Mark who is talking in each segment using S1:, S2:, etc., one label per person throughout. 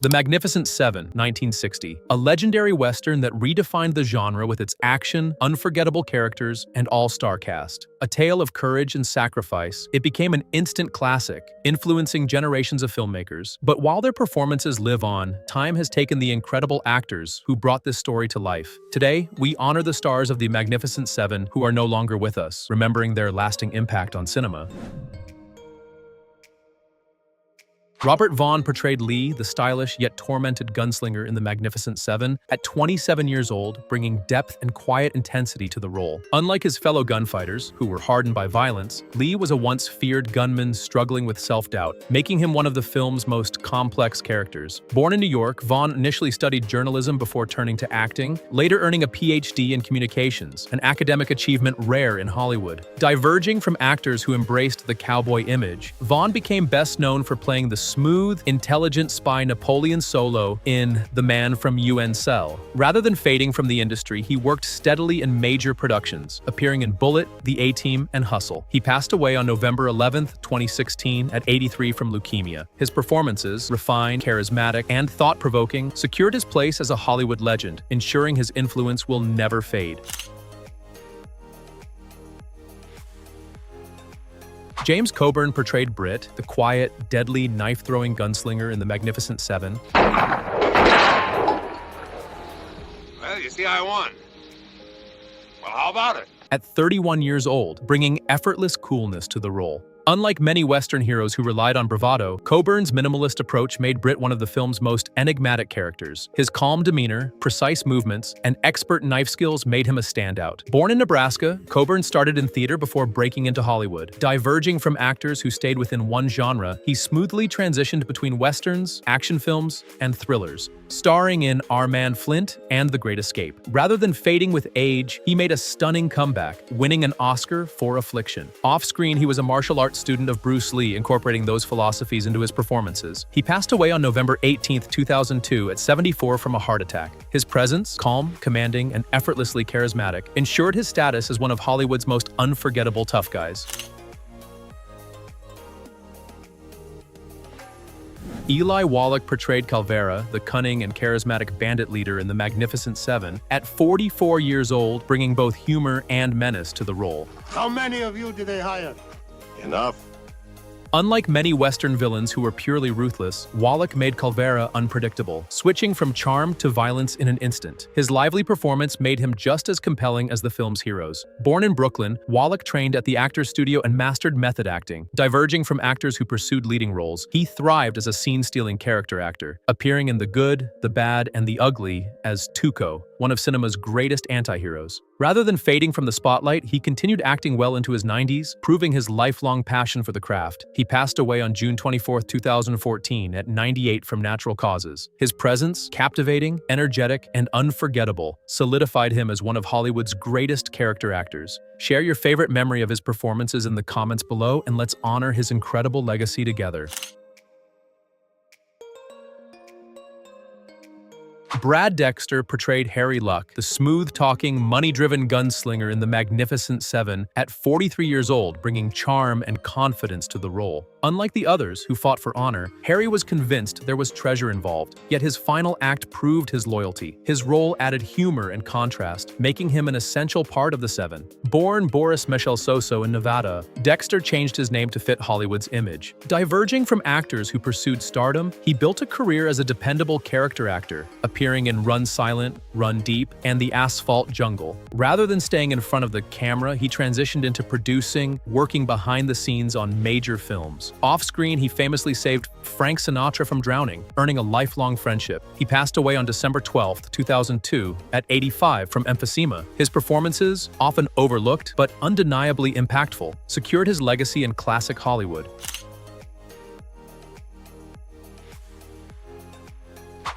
S1: The Magnificent Seven, 1960, a legendary Western that redefined the genre with its action, unforgettable characters, and all-star cast. A tale of courage and sacrifice, it became an instant classic, influencing generations of filmmakers. But while their performances live on, time has taken the incredible actors who brought this story to life. Today, we honor the stars of the Magnificent Seven who are no longer with us, remembering their lasting impact on cinema. Robert Vaughn portrayed Lee, the stylish yet tormented gunslinger in The Magnificent Seven, at 27 years old, bringing depth and quiet intensity to the role. Unlike his fellow gunfighters, who were hardened by violence, Lee was a once-feared gunman struggling with self-doubt, making him one of the film's most complex characters. Born in New York, Vaughn initially studied journalism before turning to acting, later earning a PhD in communications, an academic achievement rare in Hollywood. Diverging from actors who embraced the cowboy image, Vaughn became best known for playing the smooth, intelligent spy Napoleon Solo in The Man from UN Cell. Rather than fading from the industry, he worked steadily in major productions, appearing in Bullet, The A-Team, and Hustle. He passed away on November 11, 2016, at 83 from leukemia. His performances, refined, charismatic, and thought-provoking, secured his place as a Hollywood legend, ensuring his influence will never fade. James Coburn portrayed Britt, the quiet, deadly, knife-throwing gunslinger in The Magnificent Seven.
S2: Well, you see, I won. Well, how about it?
S1: At 31 years old, bringing effortless coolness to the role. Unlike many Western heroes who relied on bravado, Coburn's minimalist approach made Britt one of the film's most enigmatic characters. His calm demeanor, precise movements, and expert knife skills made him a standout. Born in Nebraska, Coburn started in theater before breaking into Hollywood. Diverging from actors who stayed within one genre, he smoothly transitioned between westerns, action films, and thrillers, starring in Our Man Flint and The Great Escape. Rather than fading with age, he made a stunning comeback, winning an Oscar for Affliction. Off-screen, he was a martial arts student of Bruce Lee, incorporating those philosophies into his performances. He passed away on November 18, 2002 at 74 from a heart attack. His presence, calm, commanding, and effortlessly charismatic, ensured his status as one of Hollywood's most unforgettable tough guys. Eli Wallach portrayed Calvera, the cunning and charismatic bandit leader in The Magnificent Seven, at 44 years old, bringing both humor and menace to the role.
S3: How many of you did they hire?
S2: Enough.
S1: Unlike many Western villains who were purely ruthless, Wallach made Calvera unpredictable, switching from charm to violence in an instant. His lively performance made him just as compelling as the film's heroes. Born in Brooklyn, Wallach trained at the Actors Studio and mastered method acting. Diverging from actors who pursued leading roles, he thrived as a scene-stealing character actor, appearing in The Good, the Bad, and the Ugly as Tuco, one of cinema's greatest anti-heroes. Rather than fading from the spotlight, he continued acting well into his 90s, proving his lifelong passion for the craft. He passed away on June 24, 2014 at 98 from natural causes. His presence, captivating, energetic, and unforgettable, solidified him as one of Hollywood's greatest character actors. Share your favorite memory of his performances in the comments below, and let's honor his incredible legacy together. Brad Dexter portrayed Harry Luck, the smooth-talking, money-driven gunslinger in The Magnificent Seven, at 43 years old, bringing charm and confidence to the role. Unlike the others who fought for honor, Harry was convinced there was treasure involved, yet his final act proved his loyalty. His role added humor and contrast, making him an essential part of the Seven. Born Boris Meshelsoso in Nevada, Dexter changed his name to fit Hollywood's image. Diverging from actors who pursued stardom, he built a career as a dependable character actor, appearing in Run Silent, Run Deep, and The Asphalt Jungle. Rather than staying in front of the camera, he transitioned into producing, working behind the scenes on major films. Off-screen, he famously saved Frank Sinatra from drowning, earning a lifelong friendship. He passed away on December 12, 2002, at 85 from emphysema. His performances, often overlooked but undeniably impactful, secured his legacy in classic Hollywood.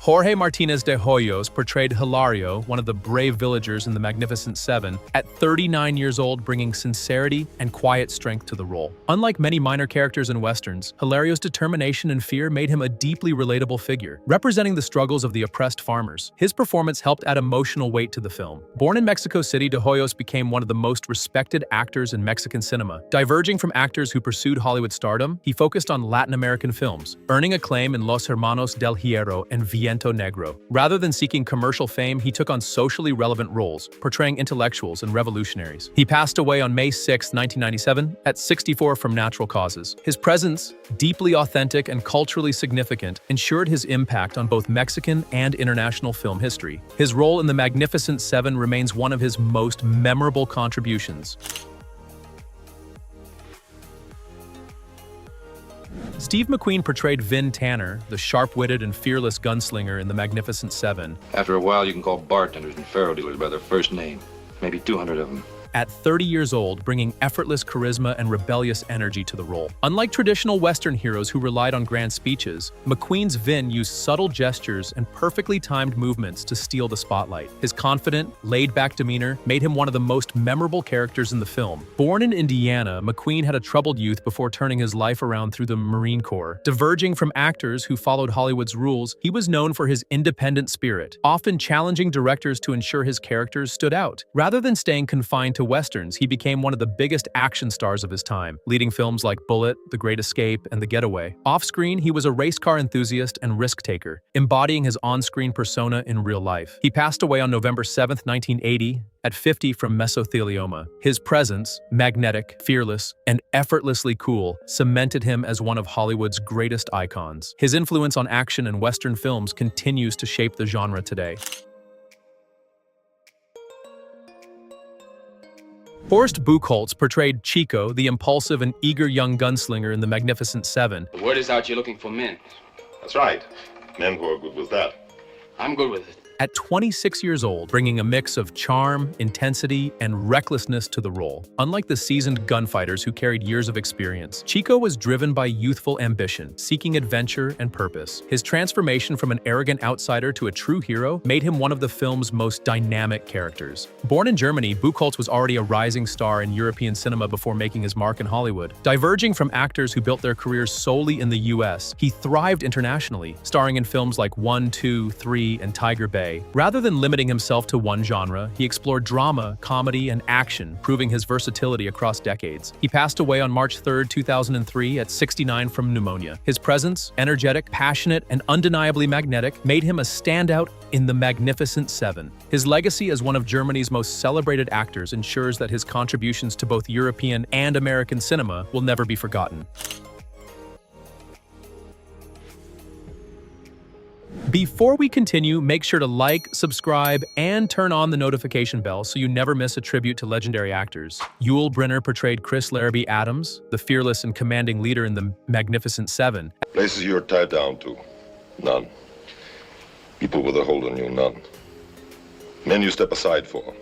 S1: Jorge Martinez de Hoyos portrayed Hilario, one of the brave villagers in The Magnificent Seven, at 39 years old, bringing sincerity and quiet strength to the role. Unlike many minor characters in westerns, Hilario's determination and fear made him a deeply relatable figure, representing the struggles of the oppressed farmers. His performance helped add emotional weight to the film. Born in Mexico City, de Hoyos became one of the most respected actors in Mexican cinema. Diverging from actors who pursued Hollywood stardom, he focused on Latin American films, earning acclaim in Los Hermanos del Hierro and Viento Negro. Rather than seeking commercial fame, he took on socially relevant roles, portraying intellectuals and revolutionaries. He passed away on May 6, 1997, at 64 from natural causes. His presence, deeply authentic and culturally significant, ensured his impact on both Mexican and international film history. His role in The Magnificent Seven remains one of his most memorable contributions. Steve McQueen portrayed Vin Tanner, the sharp-witted and fearless gunslinger in The Magnificent Seven.
S4: After a while, you can call bartenders and faro dealers by their first name. Maybe 200 of them.
S1: At 30 years old, bringing effortless charisma and rebellious energy to the role. Unlike traditional Western heroes who relied on grand speeches, McQueen's Vin used subtle gestures and perfectly timed movements to steal the spotlight. His confident, laid-back demeanor made him one of the most memorable characters in the film. Born in Indiana, McQueen had a troubled youth before turning his life around through the Marine Corps. Diverging from actors who followed Hollywood's rules, he was known for his independent spirit, often challenging directors to ensure his characters stood out. Rather than staying confined to westerns, he became one of the biggest action stars of his time, leading films like Bullitt, The Great Escape, and The Getaway. Off-screen, he was a race car enthusiast and risk-taker, embodying his on-screen persona in real life. He passed away on November 7, 1980, at 50 from mesothelioma. His presence, magnetic, fearless, and effortlessly cool, cemented him as one of Hollywood's greatest icons. His influence on action and Western films continues to shape the genre today. Horst Buchholz portrayed Chico, the impulsive and eager young gunslinger in The Magnificent Seven.
S5: The word is out you're looking for men.
S2: That's right. Men who are good with that.
S5: I'm good with it.
S1: At 26 years old, bringing a mix of charm, intensity, and recklessness to the role. Unlike the seasoned gunfighters who carried years of experience, Chico was driven by youthful ambition, seeking adventure and purpose. His transformation from an arrogant outsider to a true hero made him one of the film's most dynamic characters. Born in Germany, Buchholz was already a rising star in European cinema before making his mark in Hollywood. Diverging from actors who built their careers solely in the US, he thrived internationally, starring in films like 1, 2, 3, and Tiger Bay. Rather than limiting himself to one genre, he explored drama, comedy, and action, proving his versatility across decades. He passed away on March 3, 2003 at 69 from pneumonia. His presence, energetic, passionate, and undeniably magnetic, made him a standout in The Magnificent Seven. His legacy as one of Germany's most celebrated actors ensures that his contributions to both European and American cinema will never be forgotten. Before we continue, make sure to like, subscribe, and turn on the notification bell so you never miss a tribute to legendary actors. Yul Brynner portrayed Chris Larrabee Adams, the fearless and commanding leader in The Magnificent Seven.
S2: Places you're tied down to. None. People with a hold on you. None. Men you step aside for.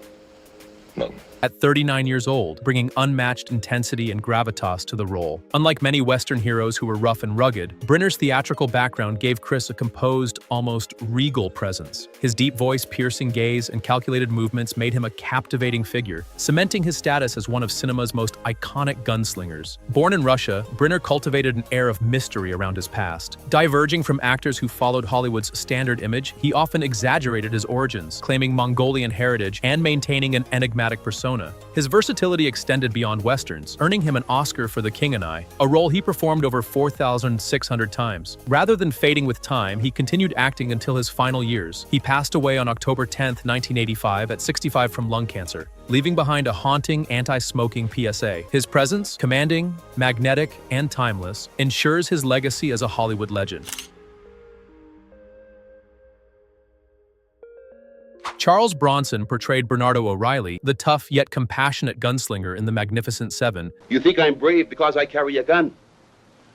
S2: None.
S1: At 39 years old, bringing unmatched intensity and gravitas to the role. Unlike many Western heroes who were rough and rugged, Brynner's theatrical background gave Chris a composed, almost regal presence. His deep voice, piercing gaze, and calculated movements made him a captivating figure, cementing his status as one of cinema's most iconic gunslingers. Born in Russia, Brynner cultivated an air of mystery around his past. Diverging from actors who followed Hollywood's standard image, he often exaggerated his origins, claiming Mongolian heritage and maintaining an enigmatic persona. His versatility extended beyond westerns, earning him an Oscar for The King and I, a role he performed over 4,600 times. Rather than fading with time, he continued acting until his final years. He passed away on October 10, 1985 at 65 from lung cancer, leaving behind a haunting anti-smoking PSA. His presence, commanding, magnetic, and timeless, ensures his legacy as a Hollywood legend. Charles Bronson portrayed Bernardo O'Reilly, the tough yet compassionate gunslinger in The Magnificent Seven.
S6: You think I'm brave because I carry a gun?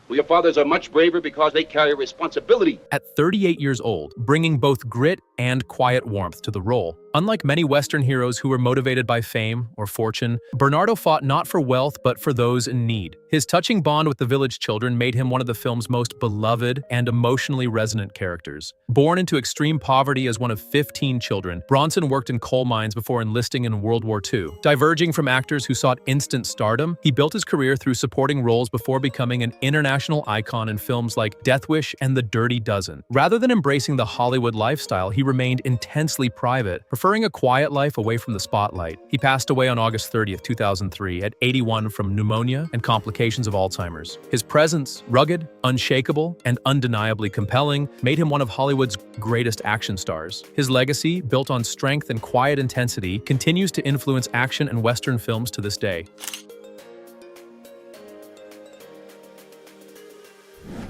S6: Well, your fathers are much braver because they carry responsibility.
S1: At 38 years old, bringing both grit and quiet warmth to the role. Unlike many Western heroes who were motivated by fame or fortune, Bernardo fought not for wealth but for those in need. His touching bond with the village children made him one of the film's most beloved and emotionally resonant characters. Born into extreme poverty as one of 15 children, Bronson worked in coal mines before enlisting in World War II. Diverging from actors who sought instant stardom, he built his career through supporting roles before becoming an international icon in films like Death Wish and The Dirty Dozen. Rather than embracing the Hollywood lifestyle, he remained intensely private, preferring a quiet life away from the spotlight. He passed away on August 30th, 2003, at 81 from pneumonia and complications of Alzheimer's. His presence, rugged, unshakable, and undeniably compelling, made him one of Hollywood's greatest action stars. His legacy, built on strength and quiet intensity, continues to influence action and Western films to this day.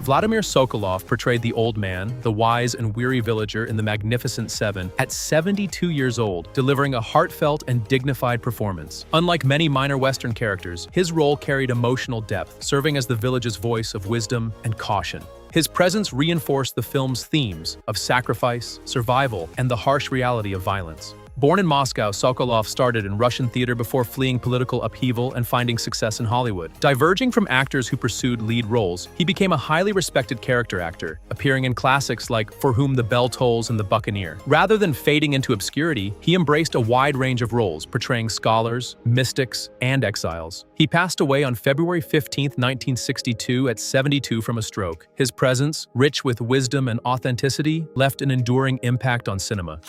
S1: Vladimir Sokoloff portrayed the old man, the wise and weary villager in The Magnificent Seven, at 72 years old, delivering a heartfelt and dignified performance. Unlike many minor Western characters, his role carried emotional depth, serving as the village's voice of wisdom and caution. His presence reinforced the film's themes of sacrifice, survival, and the harsh reality of violence. Born in Moscow, Sokoloff started in Russian theater before fleeing political upheaval and finding success in Hollywood. Diverging from actors who pursued lead roles, he became a highly respected character actor, appearing in classics like For Whom the Bell Tolls and The Buccaneer. Rather than fading into obscurity, he embraced a wide range of roles, portraying scholars, mystics, and exiles. He passed away on February 15, 1962, at 72 from a stroke. His presence, rich with wisdom and authenticity, left an enduring impact on cinema.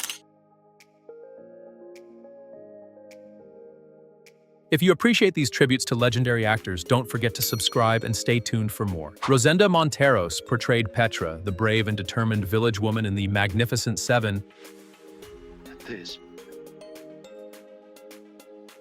S1: If you appreciate these tributes to legendary actors, don't forget to subscribe and stay tuned for more. Rosenda Monteros portrayed Petra, the brave and determined village woman in The Magnificent Seven.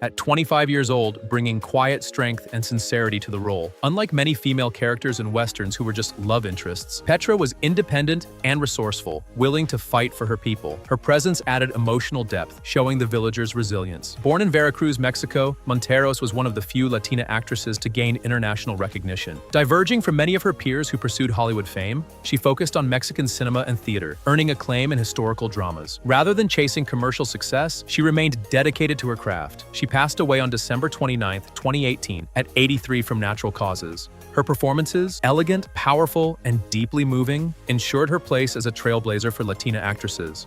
S1: At 25 years old, bringing quiet strength and sincerity to the role. Unlike many female characters in Westerns who were just love interests, Petra was independent and resourceful, willing to fight for her people. Her presence added emotional depth, showing the villagers' resilience. Born in Veracruz, Mexico, Monteros was one of the few Latina actresses to gain international recognition. Diverging from many of her peers who pursued Hollywood fame, she focused on Mexican cinema and theater, earning acclaim in historical dramas. Rather than chasing commercial success, she remained dedicated to her craft. She passed away on December 29, 2018, at 83 from natural causes. Her performances, elegant, powerful, and deeply moving, ensured her place as a trailblazer for Latina actresses.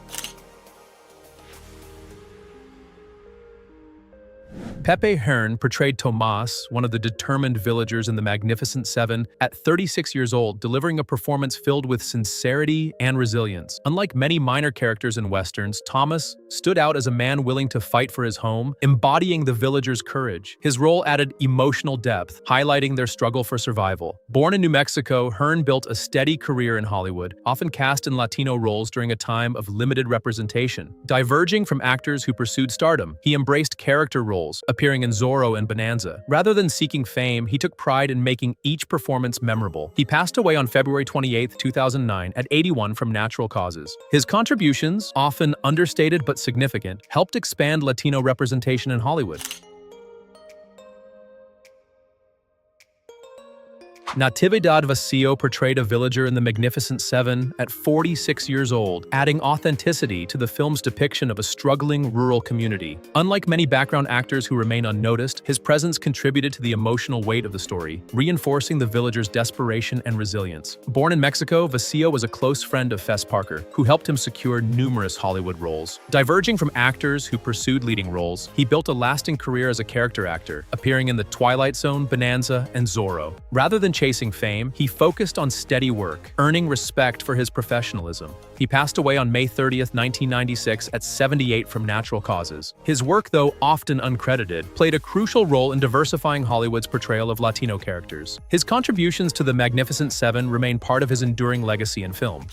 S1: Pepe Hern portrayed Tomas, one of the determined villagers in The Magnificent Seven, at 36 years old, delivering a performance filled with sincerity and resilience. Unlike many minor characters in Westerns, Thomas stood out as a man willing to fight for his home, embodying the villagers' courage. His role added emotional depth, highlighting their struggle for survival. Born in New Mexico, Hern built a steady career in Hollywood, often cast in Latino roles during a time of limited representation. Diverging from actors who pursued stardom, he embraced character roles, appearing in Zorro and Bonanza. Rather than seeking fame, he took pride in making each performance memorable. He passed away on February 28, 2009, at 81 from natural causes. His contributions, often understated but significant, helped expand Latino representation in Hollywood. Natividad Vacio portrayed a villager in The Magnificent Seven at 46 years old, adding authenticity to the film's depiction of a struggling rural community. Unlike many background actors who remain unnoticed, his presence contributed to the emotional weight of the story, reinforcing the villagers' desperation and resilience. Born in Mexico, Vacio was a close friend of Fess Parker, who helped him secure numerous Hollywood roles. Diverging from actors who pursued leading roles, he built a lasting career as a character actor, appearing in The Twilight Zone, Bonanza, and Zorro. Rather than chasing fame, he focused on steady work, earning respect for his professionalism. He passed away on May 30, 1996, at 78 from natural causes. His work, though often uncredited, played a crucial role in diversifying Hollywood's portrayal of Latino characters. His contributions to The Magnificent Seven remain part of his enduring legacy in film.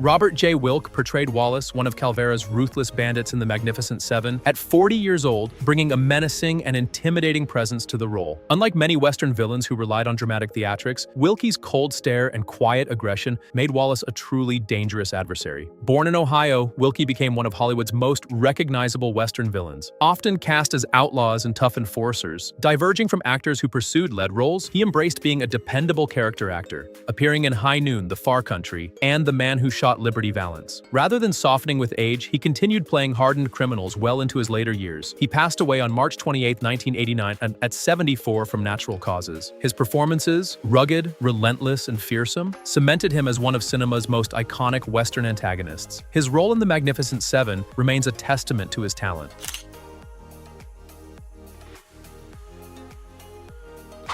S1: Robert J. Wilke portrayed Wallace, one of Calvera's ruthless bandits in The Magnificent Seven, at 40 years old, bringing a menacing and intimidating presence to the role. Unlike many Western villains who relied on dramatic theatrics, Wilke's cold stare and quiet aggression made Wallace a truly dangerous adversary. Born in Ohio, Wilke became one of Hollywood's most recognizable Western villains. Often cast as outlaws and tough enforcers, diverging from actors who pursued lead roles, he embraced being a dependable character actor, appearing in High Noon, The Far Country, and The Man Who Shot Liberty Valance. Rather than softening with age, he continued playing hardened criminals well into his later years. He passed away on March 28, 1989, at 74 from natural causes. His performances, rugged, relentless, and fearsome, cemented him as one of cinema's most iconic Western antagonists. His role in The Magnificent Seven remains a testament to his talent.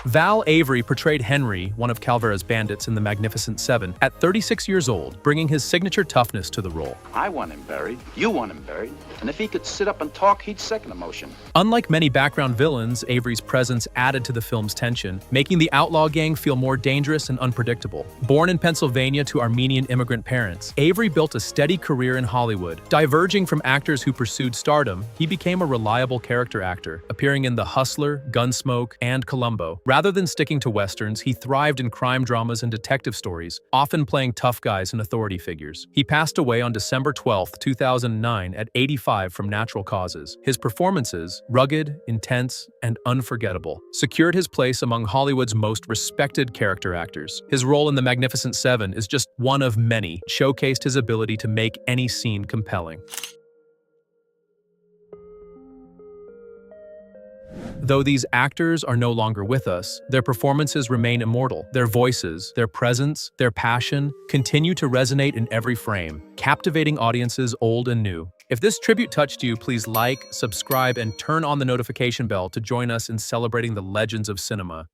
S1: Val Avery portrayed Henry, one of Calvera's bandits in The Magnificent Seven, at 36 years old, bringing his signature toughness to the role.
S6: I want him buried. You want him buried. And if he could sit up and talk, he'd second emotion.
S1: Unlike many background villains, Avery's presence added to the film's tension, making the outlaw gang feel more dangerous and unpredictable. Born in Pennsylvania to Armenian immigrant parents, Avery built a steady career in Hollywood. Diverging from actors who pursued stardom, he became a reliable character actor, appearing in The Hustler, Gunsmoke, and Columbo. Rather than sticking to westerns, he thrived in crime dramas and detective stories, often playing tough guys and authority figures. He passed away on December 12, 2009 at 85 from natural causes. His performances, rugged, intense, and unforgettable, secured his place among Hollywood's most respected character actors. His role in The Magnificent Seven is just one of many, showcased his ability to make any scene compelling. Though these actors are no longer with us, their performances remain immortal. Their voices, their presence, their passion continue to resonate in every frame, captivating audiences old and new. If this tribute touched you, please like, subscribe, and turn on the notification bell to join us in celebrating the legends of cinema.